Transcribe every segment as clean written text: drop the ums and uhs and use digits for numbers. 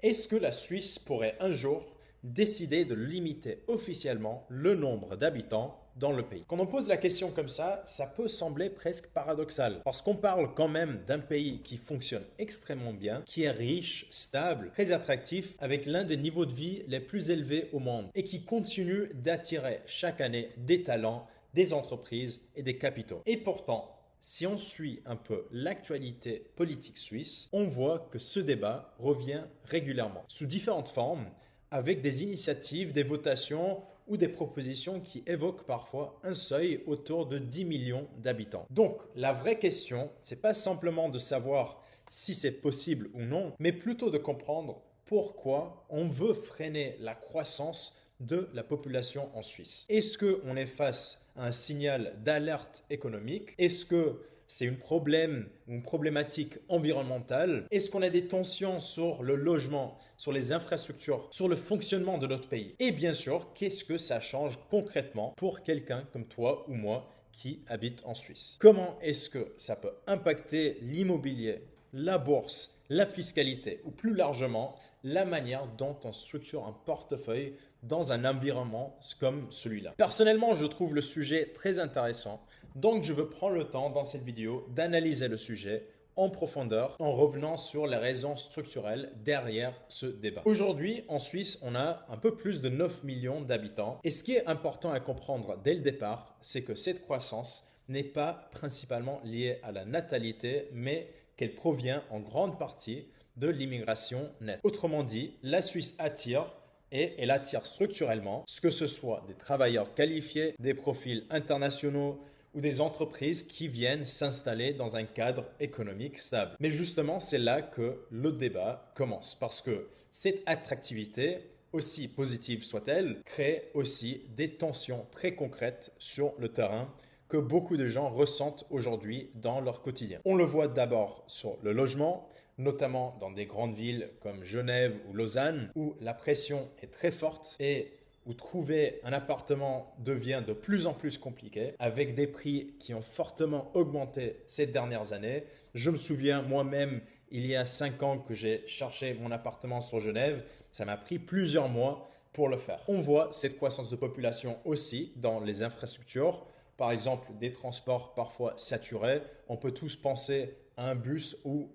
Est-ce que la Suisse pourrait un jour décider de limiter officiellement le nombre d'habitants dans le pays? Quand on pose la question comme ça peut sembler presque paradoxal, parce qu'on parle quand même d'un pays qui fonctionne extrêmement bien, qui est riche, stable, très attractif, avec l'un des niveaux de vie les plus élevés au monde, et qui continue d'attirer chaque année des talents, des entreprises et des capitaux. Et pourtant, si on suit un peu l'actualité politique suisse, on voit que ce débat revient régulièrement, sous différentes formes, avec des initiatives, des votations ou des propositions qui évoquent parfois un seuil autour de 10 millions d'habitants. Donc, la vraie question, c'est pas simplement de savoir si c'est possible ou non, mais plutôt de comprendre pourquoi on veut freiner la croissance de la population en Suisse. Est-ce qu'on est face à un signal d'alerte économique? Est-ce que c'est un problème, une problématique environnementale? Est-ce qu'on a des tensions sur le logement, sur les infrastructures, sur le fonctionnement de notre pays? Et bien sûr, qu'est-ce que ça change concrètement pour quelqu'un comme toi ou moi qui habite en Suisse? Comment est-ce que ça peut impacter l'immobilier, la bourse, la fiscalité ou plus largement la manière dont on structure un portefeuille dans un environnement comme celui-là? Personnellement, je trouve le sujet très intéressant, donc je veux prendre le temps dans cette vidéo d'analyser le sujet en profondeur en revenant sur les raisons structurelles derrière ce débat. Aujourd'hui, en Suisse, on a un peu plus de 9 millions d'habitants et ce qui est important à comprendre dès le départ, c'est que cette croissance n'est pas principalement liée à la natalité, mais qu'elle provient en grande partie de l'immigration nette. Autrement dit, la Suisse attire et elle attire structurellement, ce que ce soit des travailleurs qualifiés, des profils internationaux ou des entreprises qui viennent s'installer dans un cadre économique stable. Mais justement, c'est là que le débat commence, parce que cette attractivité, aussi positive soit-elle, crée aussi des tensions très concrètes sur le terrain que beaucoup de gens ressentent aujourd'hui dans leur quotidien. On le voit d'abord sur le logement, notamment dans des grandes villes comme Genève ou Lausanne, où la pression est très forte et où trouver un appartement devient de plus en plus compliqué, avec des prix qui ont fortement augmenté ces dernières années. Je me souviens moi-même, il y a 5 ans que j'ai cherché mon appartement sur Genève, ça m'a pris plusieurs mois pour le faire. On voit cette croissance de population aussi dans les infrastructures, par exemple des transports parfois saturés. On peut tous penser à un bus où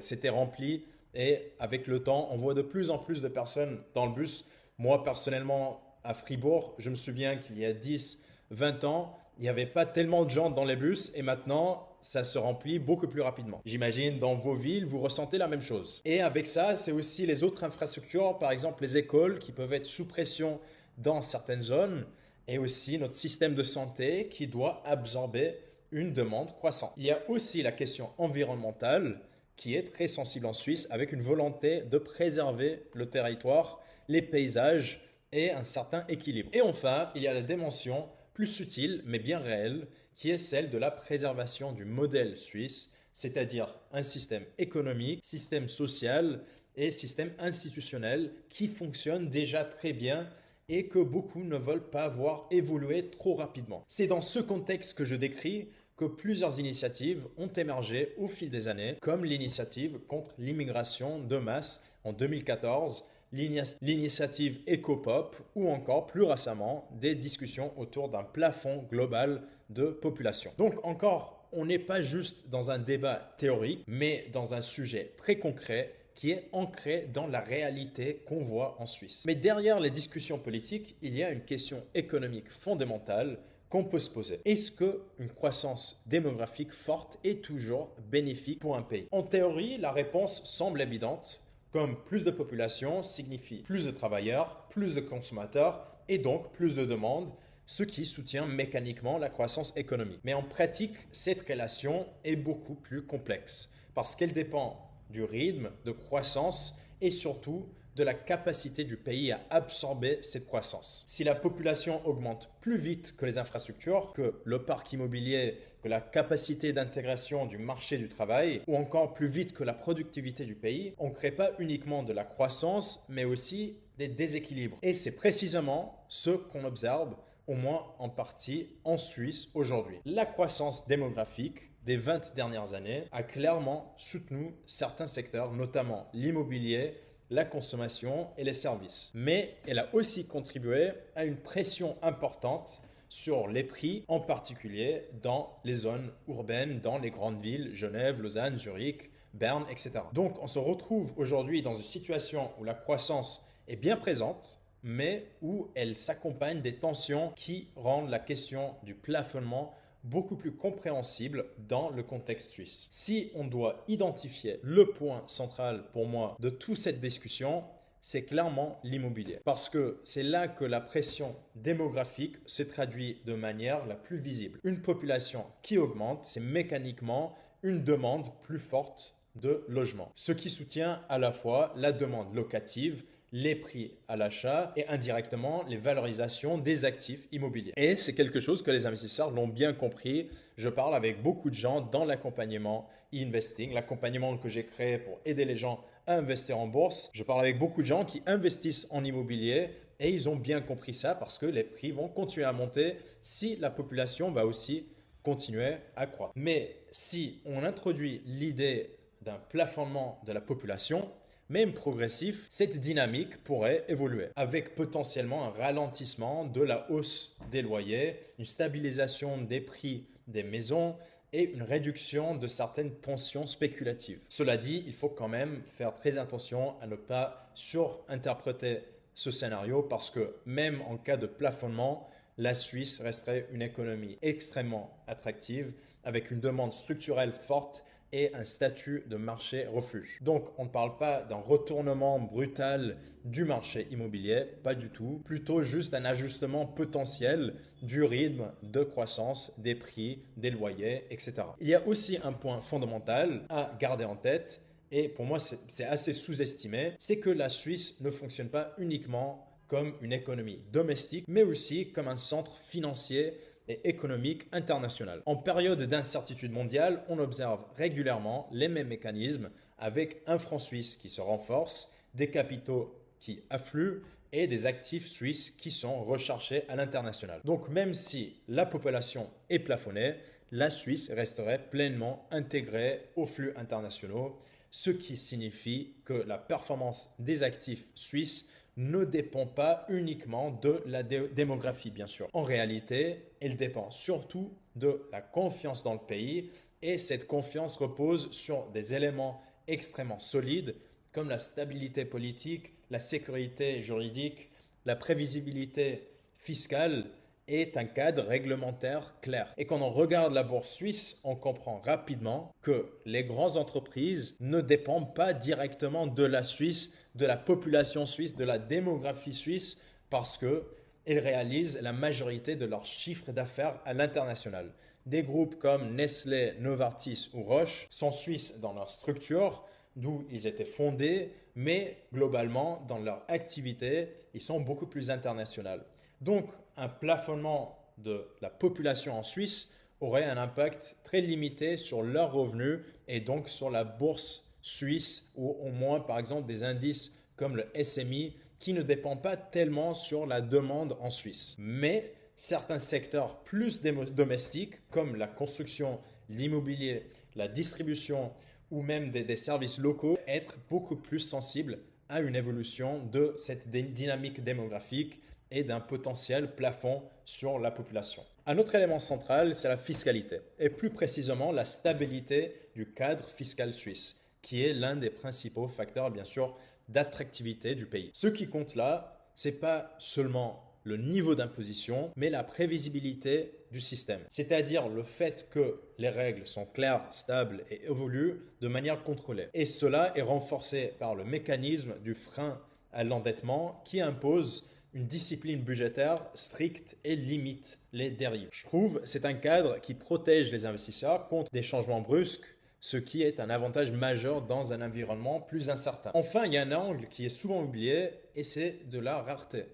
c'était rempli et avec le temps, on voit de plus en plus de personnes dans le bus. Moi, personnellement, à Fribourg, je me souviens qu'il y a 10, 20 ans, il n'y avait pas tellement de gens dans les bus et maintenant, ça se remplit beaucoup plus rapidement. J'imagine dans vos villes, vous ressentez la même chose. Et avec ça, c'est aussi les autres infrastructures, par exemple les écoles qui peuvent être sous pression dans certaines zones et aussi notre système de santé qui doit absorber une demande croissante. Il y a aussi la question environnementale qui est très sensible en Suisse avec une volonté de préserver le territoire, les paysages et un certain équilibre. Et enfin, il y a la dimension plus subtile mais bien réelle qui est celle de la préservation du modèle suisse, c'est-à-dire un système économique, système social et système institutionnel qui fonctionne déjà très bien et que beaucoup ne veulent pas voir évoluer trop rapidement. C'est dans ce contexte que je décris que plusieurs initiatives ont émergé au fil des années, comme l'initiative contre l'immigration de masse en 2014, l'initiative EcoPop ou encore plus récemment des discussions autour d'un plafond global de population. Donc encore, on n'est pas juste dans un débat théorique, mais dans un sujet très concret qui est ancré dans la réalité qu'on voit en Suisse. Mais derrière les discussions politiques, il y a une question économique fondamentale qu'on peut se poser. Est-ce qu'une croissance démographique forte est toujours bénéfique pour un pays? En théorie, la réponse semble évidente, comme plus de population signifie plus de travailleurs, plus de consommateurs et donc plus de demandes, ce qui soutient mécaniquement la croissance économique. Mais en pratique, cette relation est beaucoup plus complexe parce qu'elle dépend du rythme de croissance et surtout de la capacité du pays à absorber cette croissance. Si la population augmente plus vite que les infrastructures, que le parc immobilier, que la capacité d'intégration du marché du travail, ou encore plus vite que la productivité du pays, on ne crée pas uniquement de la croissance, mais aussi des déséquilibres. Et c'est précisément ce qu'on observe, au moins en partie, en Suisse aujourd'hui. La croissance démographique des 20 dernières années a clairement soutenu certains secteurs, notamment l'immobilier la consommation et les services. Mais elle a aussi contribué à une pression importante sur les prix, en particulier dans les zones urbaines, dans les grandes villes, Genève, Lausanne, Zurich, Berne, etc. Donc on se retrouve aujourd'hui dans une situation où la croissance est bien présente, mais où elle s'accompagne des tensions qui rendent la question du plafonnement beaucoup plus compréhensible dans le contexte suisse. Si on doit identifier le point central pour moi de toute cette discussion, c'est clairement l'immobilier. Parce que c'est là que la pression démographique se traduit de manière la plus visible. Une population qui augmente, c'est mécaniquement une demande plus forte de logement. Ce qui soutient à la fois la demande locative, les prix à l'achat et indirectement les valorisations des actifs immobiliers. Et c'est quelque chose que les investisseurs l'ont bien compris. Je parle avec beaucoup de gens dans l'accompagnement e-investing, l'accompagnement que j'ai créé pour aider les gens à investir en bourse. Je parle avec beaucoup de gens qui investissent en immobilier et ils ont bien compris ça parce que les prix vont continuer à monter si la population va aussi continuer à croître. Mais si on introduit l'idée d'un plafonnement de la population, même progressif, cette dynamique pourrait évoluer avec potentiellement un ralentissement de la hausse des loyers, une stabilisation des prix des maisons et une réduction de certaines tensions spéculatives. Cela dit, il faut quand même faire très attention à ne pas surinterpréter ce scénario parce que même en cas de plafonnement, la Suisse resterait une économie extrêmement attractive avec une demande structurelle forte et un statut de marché refuge. Donc, on ne parle pas d'un retournement brutal du marché immobilier, pas du tout, plutôt juste un ajustement potentiel du rythme de croissance des prix, des loyers, etc. Il y a aussi un point fondamental à garder en tête, et pour moi c'est assez sous-estimé, c'est que la Suisse ne fonctionne pas uniquement comme une économie domestique, mais aussi comme un centre financier et économique international. En période d'incertitude mondiale, on observe régulièrement les mêmes mécanismes avec un franc suisse qui se renforce, des capitaux qui affluent et des actifs suisses qui sont recherchés à l'international. Donc même si la population est plafonnée, la Suisse resterait pleinement intégrée aux flux internationaux, ce qui signifie que la performance des actifs suisses ne dépend pas uniquement de la démographie, bien sûr. En réalité, elle dépend surtout de la confiance dans le pays et cette confiance repose sur des éléments extrêmement solides comme la stabilité politique, la sécurité juridique, la prévisibilité fiscale et un cadre réglementaire clair. Et quand on regarde la bourse suisse, on comprend rapidement que les grandes entreprises ne dépendent pas directement de la Suisse, de la population suisse, de la démographie suisse, parce qu'elles réalisent la majorité de leur chiffre d'affaires à l'international. Des groupes comme Nestlé, Novartis ou Roche sont suisses dans leur structure, d'où ils étaient fondés, mais globalement, dans leur activité, ils sont beaucoup plus internationaux. Donc, un plafonnement de la population en Suisse aurait un impact très limité sur leurs revenus et donc sur la bourse suisse ou au moins par exemple des indices comme le SMI qui ne dépendent pas tellement sur la demande en Suisse. Mais certains secteurs plus domestiques comme la construction, l'immobilier, la distribution ou même des services locaux être beaucoup plus sensibles à une évolution de cette dynamique démographique et d'un potentiel plafond sur la population. Un autre élément central, c'est la fiscalité, et plus précisément la stabilité du cadre fiscal suisse, qui est l'un des principaux facteurs, bien sûr, d'attractivité du pays. Ce qui compte là, ce n'est pas seulement le niveau d'imposition, mais la prévisibilité du système. C'est-à-dire le fait que les règles sont claires, stables et évoluent de manière contrôlée. Et cela est renforcé par le mécanisme du frein à l'endettement qui impose une discipline budgétaire stricte et limite les dérives. Je trouve que c'est un cadre qui protège les investisseurs contre des changements brusques, ce qui est un avantage majeur dans un environnement plus incertain. Enfin, il y a un angle qui est souvent oublié et c'est de la rareté.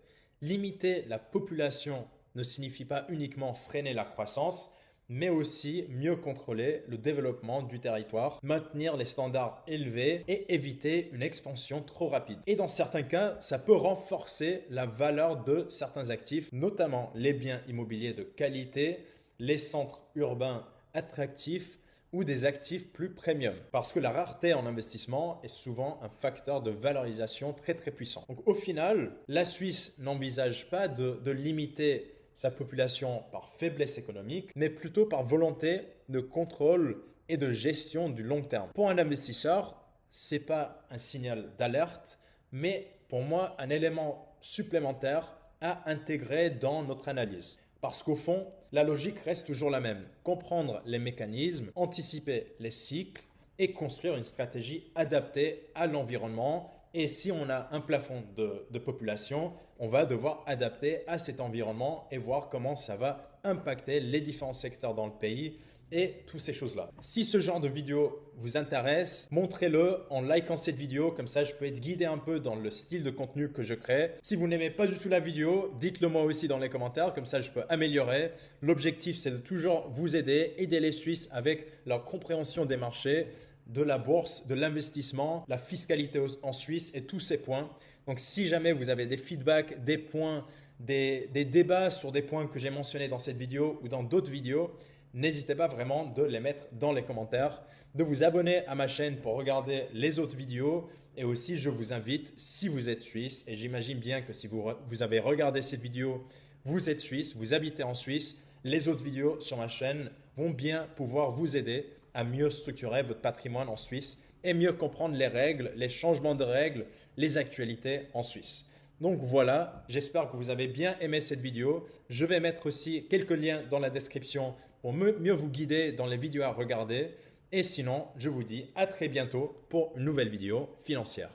Limiter la population ne signifie pas uniquement freiner la croissance, mais aussi mieux contrôler le développement du territoire, maintenir les standards élevés et éviter une expansion trop rapide. Et dans certains cas, ça peut renforcer la valeur de certains actifs, notamment les biens immobiliers de qualité, les centres urbains attractifs ou des actifs plus premium. Parce que la rareté en investissement est souvent un facteur de valorisation très très puissant. Donc au final, la Suisse n'envisage pas de limiter sa population par faiblesse économique, mais plutôt par volonté de contrôle et de gestion du long terme. Pour un investisseur, ce n'est pas un signal d'alerte, mais pour moi, un élément supplémentaire à intégrer dans notre analyse. Parce qu'au fond, la logique reste toujours la même. Comprendre les mécanismes, anticiper les cycles et construire une stratégie adaptée à l'environnement. Et si on a un plafond de population, on va devoir adapter à cet environnement et voir comment ça va impacter les différents secteurs dans le pays et toutes ces choses-là. Si ce genre de vidéo vous intéresse, montrez-le en likant cette vidéo, comme ça je peux être guidé un peu dans le style de contenu que je crée. Si vous n'aimez pas du tout la vidéo, dites-le moi aussi dans les commentaires, comme ça je peux améliorer. L'objectif c'est de toujours vous aider les Suisses avec leur compréhension des marchés, de la bourse, de l'investissement, la fiscalité en Suisse et tous ces points. Donc si jamais vous avez des feedbacks, des points, des débats sur des points que j'ai mentionnés dans cette vidéo ou dans d'autres vidéos, n'hésitez pas vraiment de les mettre dans les commentaires, de vous abonner à ma chaîne pour regarder les autres vidéos et aussi je vous invite, si vous êtes suisse, et j'imagine bien que si vous avez regardé cette vidéo, vous êtes suisse, vous habitez en Suisse, les autres vidéos sur ma chaîne vont bien pouvoir vous aider à mieux structurer votre patrimoine en Suisse et mieux comprendre les règles, les changements de règles, les actualités en Suisse. Donc voilà, j'espère que vous avez bien aimé cette vidéo. Je vais mettre aussi quelques liens dans la description pour mieux vous guider dans les vidéos à regarder. Et sinon, je vous dis à très bientôt pour une nouvelle vidéo financière.